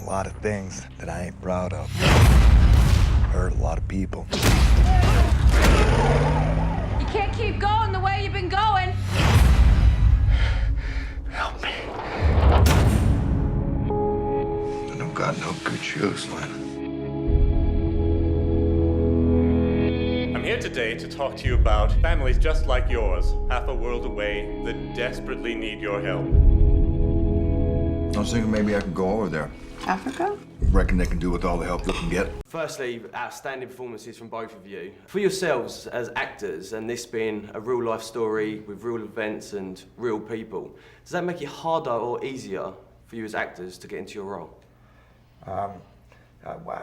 lot of things that I ain't proud of. Hurt a lot of people. You can't keep going the way you've been going. Help me. I don't got no good shoes, Lynn. I'm here today to talk to you about families just like yours, half a world away, that desperately need your help. I was thinking maybe I could go over there. Africa? Reckon they can do with all the help they can get. Firstly, outstanding performances from both of you. For yourselves as actors, and this being a real life story with real events and real people, does that make it harder or easier for you as actors to get into your role? I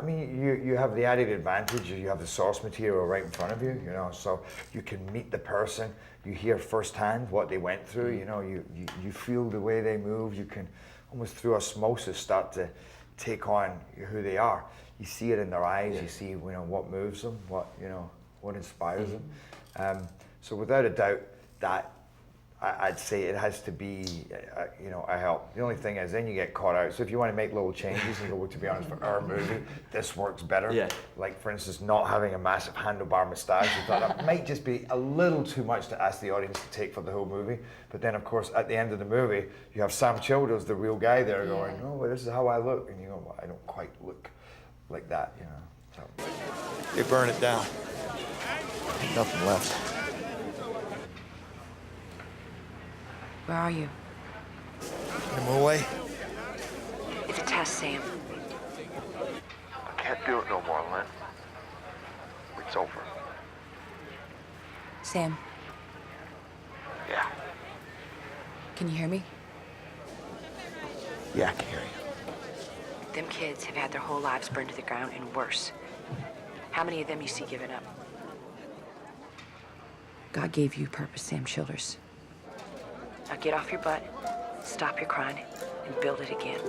mean, you have the added advantage, you have the source material right in front of you, you know, so you can meet the person, you hear firsthand what they went through, you know, you feel the way they move, you can almost through osmosis start to take on who they are. You see it in their eyes, you see, you know, what moves them, what inspires them. So without a doubt, that I'd say it has to be, a help. The only thing is, then you get caught out. So if you want to make little changes and go, well, to be honest, for our movie, this works better. Yeah. Like, for instance, not having a massive handlebar moustache. We thought that might just be a little too much to ask the audience to take for the whole movie. But then, of course, at the end of the movie, you have Sam Childers, the real guy there, going, oh, well, this is how I look. And you go, well, I don't quite look like that, you know. So. They burn it down. Ain't nothing left. Where are you? I'm away. It's a test, Sam. I can't do it no more, Lynn. It's over. Sam, Yeah. can you hear me? Yeah, I can hear you. Them kids have had their whole lives burned to the ground and worse. How many of them you see giving up? God gave you purpose, Sam Childers. Now get off your butt, stop your crying, and build it again.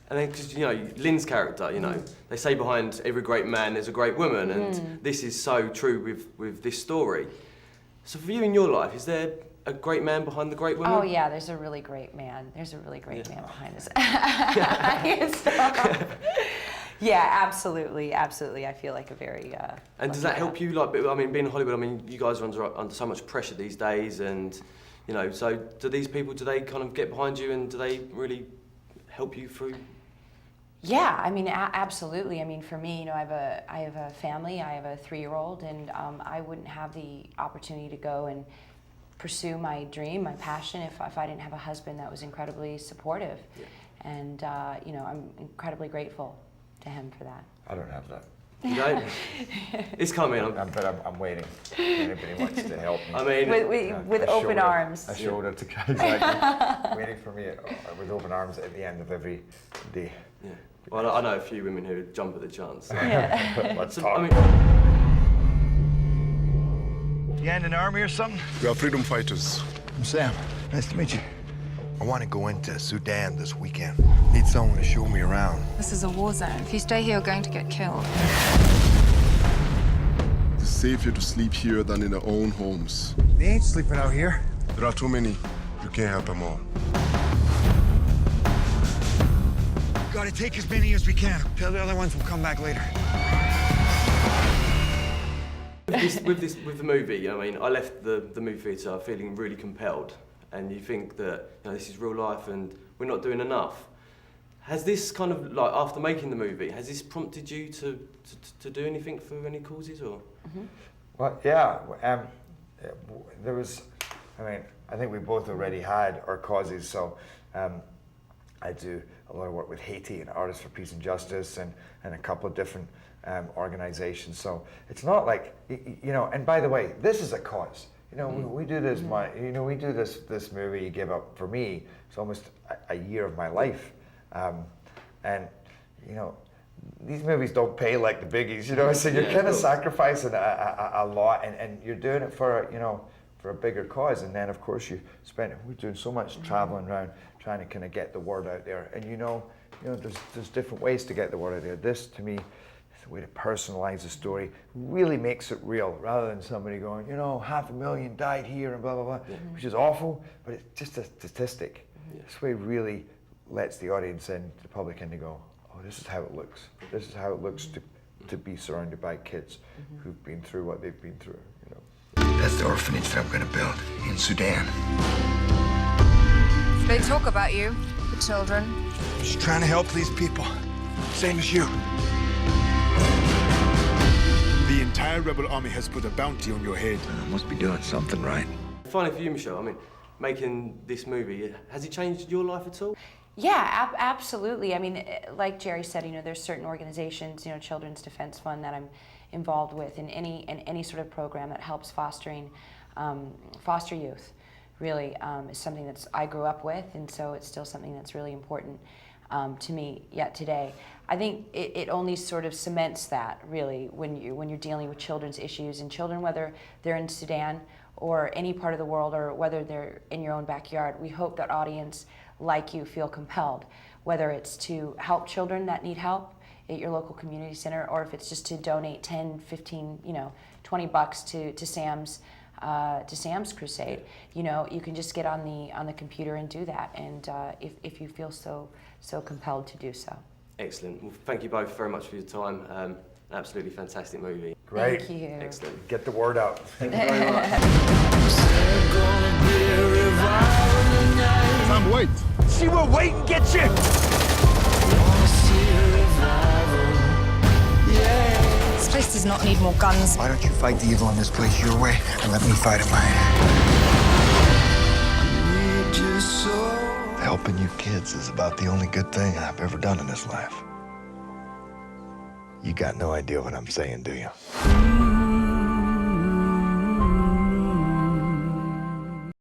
And then, because, you know, Lynn's character, you know, they say behind every great man there's a great woman, and this is so true with this story. So for you in your life, is there a great man behind the great woman? Oh yeah, there's a really great man. There's a really great man behind us. Yeah, absolutely. I feel like a very. And does that help you? Like, I mean, being in Hollywood, I mean, you guys are under so much pressure these days, and you know, so do these people? Do they kind of get behind you, and do they really help you through? Yeah, I mean, absolutely. I mean, for me, you know, I have a family. I have a 3-year-old, and I wouldn't have the opportunity to go and pursue my dream, my passion, if I didn't have a husband that was incredibly supportive. Yeah. And you know, I'm incredibly grateful to him for that. I don't have that. You don't? It's coming. But I'm waiting. Anybody wants to help me. I mean, with open arms. A shoulder to exactly. Waiting for me with open arms at the end of every day. Yeah. Well, I know a few women who jump at the chance. So. Yeah. Let's So, talk. I mean, You in an army or something? We are freedom fighters. I'm Sam. Nice to meet you. I want to go into Sudan this weekend. Need someone to show me around. This is a war zone. If you stay here, you're going to get killed. It's safer to sleep here than in our own homes. They ain't sleeping out here. There are too many. You can't help them all. Gotta take as many as we can. Tell the other ones we'll come back later. with the movie, I mean, I left the movie theatre feeling really compelled, and you think that, you know, this is real life and we're not doing enough. Has this kind of, like, after making the movie, has this prompted you to do anything for any causes, or? Mm-hmm. Well, yeah, there was, I mean, I think we both already had our causes, so I do a lot of work with Haiti and Artists for Peace and Justice and a couple of different organizations, so it's not like, you know, and by the way, this is a cause. You know, we do this, we do this movie you give up, for me, it's almost a year of my life. And, you know, these movies don't pay like the biggies, you know, so you're kind of sacrificing a lot, and you're doing it for, you know, for a bigger cause. And then, of course, we're doing so much traveling around trying to kind of get the word out there. And, you know, there's different ways to get the word out there. This, to me, is a way to personalize the story, really makes it real, rather than somebody going, you know, 500,000 died here and blah, blah, blah, which is awful, but it's just a statistic. This way really lets the audience and the public in to go, oh, this is how it looks. This is how it looks to be surrounded by kids who've been through what they've been through, you know. That's the orphanage that I'm gonna build in Sudan. They talk about you, the children. Just trying to help these people, same as you. The entire rebel army has put a bounty on your head. I must be doing something right. Finally, for you, Michelle, I mean, making this movie, has it changed your life at all? Yeah, absolutely. I mean, like Jerry said, you know, there's certain organizations, you know, Children's Defense Fund that I'm involved with in any sort of program that helps foster youth. Really is something that I grew up with, and so it's still something that's really important to me yet today. I think it only sort of cements that, really, when you're dealing with children's issues, and children, whether they're in Sudan or any part of the world, or whether they're in your own backyard. We hope that audience like you feel compelled, whether it's to help children that need help at your local community center, or if it's just to donate 10, 15, you know, $20 to Sam's Crusade. You know, you can just get on the computer and do that, and if you feel so compelled to do so. Excellent. Well, thank you both very much for your time. Absolutely fantastic movie. Great. Thank you. Excellent. Get the word out. Thank you very much. Sam, wait! See what waiting gets you! This place does not need more guns. Why don't you fight the evil in this place your way and let me fight it mine? Helping you kids is about the only good thing I've ever done in this life. You got no idea what I'm saying, do you?